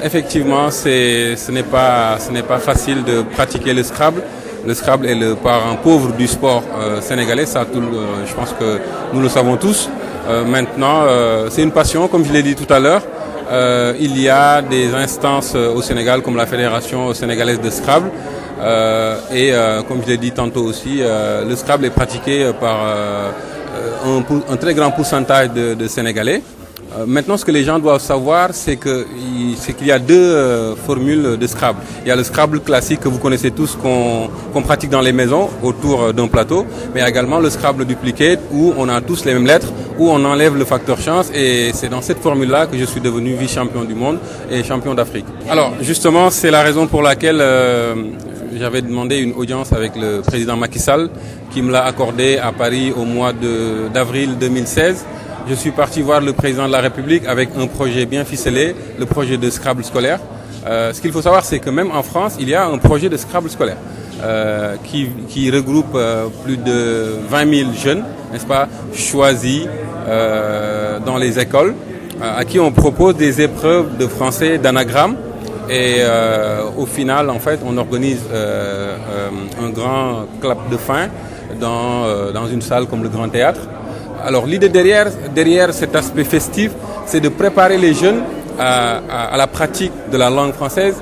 Effectivement, ce n'est pas facile de pratiquer le Scrabble. Le Scrabble est le parent pauvre du sport sénégalais, ça, je pense que nous le savons tous. Maintenant, c'est une passion, comme je l'ai dit tout à l'heure. Il y a des instances au Sénégal, comme la Fédération sénégalaise de Scrabble. Comme je l'ai dit tantôt aussi, le Scrabble est pratiqué par un très grand pourcentage de Sénégalais. Maintenant, ce que les gens doivent savoir, c'est qu'il y a deux formules de Scrabble. Il y a le Scrabble classique que vous connaissez tous, qu'on pratique dans les maisons autour d'un plateau, mais il y a également le Scrabble duplicate où on a tous les mêmes lettres, où on enlève le facteur chance, et c'est dans cette formule-là que je suis devenu vice-champion du monde et champion d'Afrique. Alors, justement, c'est la raison pour laquelle j'avais demandé une audience avec le président Macky Sall, qui me l'a accordé à Paris au mois d'avril 2016. Je suis parti voir le président de la République avec un projet bien ficelé, le projet de Scrabble scolaire. Ce qu'il faut savoir, c'est que même en France, il y a un projet de Scrabble scolaire qui regroupe plus de 20 000 jeunes, n'est-ce pas, choisis dans les écoles, à qui on propose des épreuves de français, d'anagramme. Et au final, en fait, on organise un grand clap de fin dans une salle comme le Grand Théâtre. Alors l'idée derrière cet aspect festif, c'est de préparer les jeunes à la pratique de la langue française,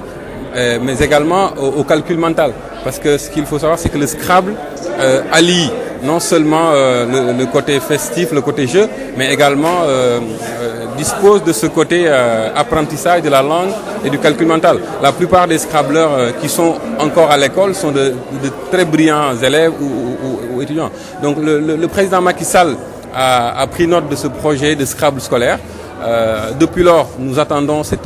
mais également au calcul mental. Parce que ce qu'il faut savoir, c'est que le Scrabble allie non seulement le côté festif, le côté jeu, mais également dispose de ce côté apprentissage de la langue et du calcul mental. La plupart des Scrabbleurs qui sont encore à l'école sont de très brillants élèves ou étudiants. Donc le président Macky Sall a pris note de ce projet de Scrabble scolaire. Depuis lors, nous attendons cette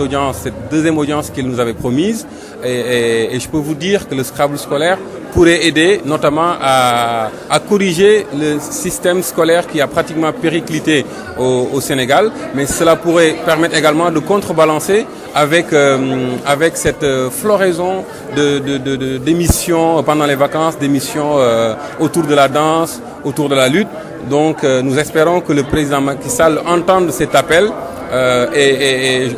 deuxième audience qu'il nous avait promise, et je peux vous dire que le Scrabble scolaire pourrait aider notamment à corriger le système scolaire qui a pratiquement périclité au Sénégal, mais cela pourrait permettre également de contrebalancer avec cette floraison d'émissions pendant les vacances, d'émissions autour de la danse, autour de la lutte. Donc nous espérons que le président Macky Sall entende cet appel et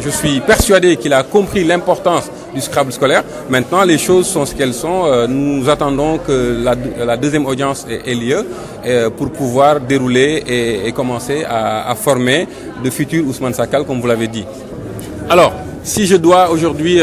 je suis persuadé qu'il a compris l'importance du Scrabble scolaire. Maintenant, les choses sont ce qu'elles sont. Nous attendons que la deuxième audience ait lieu pour pouvoir dérouler et commencer à former de futurs Ousmane Sakal, comme vous l'avez dit. Alors, si je dois aujourd'hui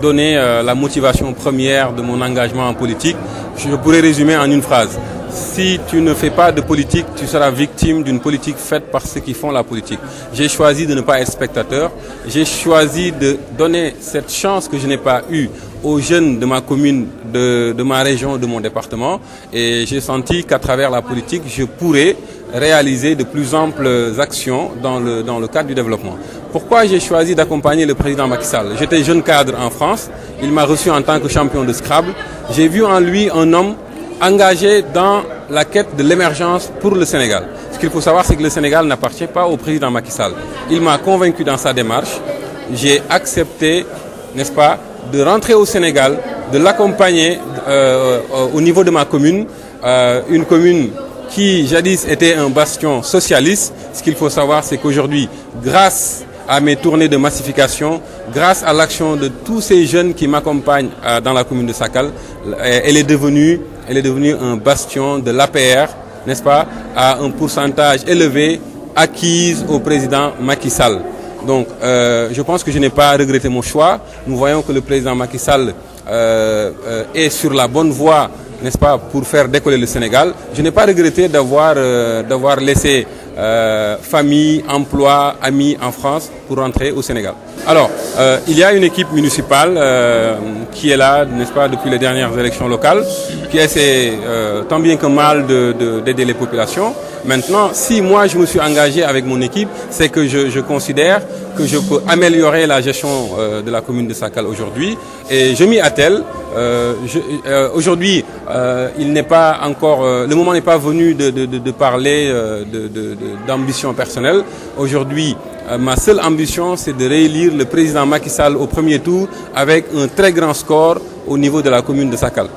donner la motivation première de mon engagement en politique, je pourrais résumer en une phrase. Si tu ne fais pas de politique, tu seras victime d'une politique faite par ceux qui font la politique. J'ai choisi de ne pas être spectateur. J'ai choisi de donner cette chance que je n'ai pas eue aux jeunes de ma commune, de ma région, de mon département. Et j'ai senti qu'à travers la politique, je pourrais réaliser de plus amples actions dans le cadre du développement. Pourquoi j'ai choisi d'accompagner le président Macky Sall? J'étais jeune cadre en France. Il m'a reçu en tant que champion de Scrabble. J'ai vu en lui un homme engagé dans la quête de l'émergence pour le Sénégal. Ce qu'il faut savoir, c'est que le Sénégal n'appartient pas au président Macky Sall. Il m'a convaincu dans sa démarche. J'ai accepté, n'est-ce pas, de rentrer au Sénégal, de l'accompagner au niveau de ma commune, une commune qui jadis était un bastion socialiste. Ce qu'il faut savoir, c'est qu'aujourd'hui, grâce à mes tournées de massification, grâce à l'action de tous ces jeunes qui m'accompagnent dans la commune de Sakal, elle est devenue un bastion de l'APR, n'est-ce pas, à un pourcentage élevé acquise au président Macky Sall. Donc, je pense que je n'ai pas regretté mon choix. Nous voyons que le président Macky Sall est sur la bonne voie, n'est-ce pas, pour faire décoller le Sénégal. Je n'ai pas regretté d'avoir laissé famille, emploi, amis en France pour rentrer au Sénégal. Alors, il y a une équipe municipale qui est là, n'est-ce pas, depuis les dernières élections locales, qui essaie tant bien que mal d'aider les populations. Maintenant, si moi je me suis engagé avec mon équipe, c'est que je considère que je peux améliorer la gestion de la commune de Sakal aujourd'hui, et je m'y attelle. Aujourd'hui, il n'est pas encore, le moment n'est pas venu de parler d'ambition personnelle. Aujourd'hui, ma seule ambition, c'est de réélire le président Macky Sall au premier tour avec un très grand score au niveau de la commune de Sakal.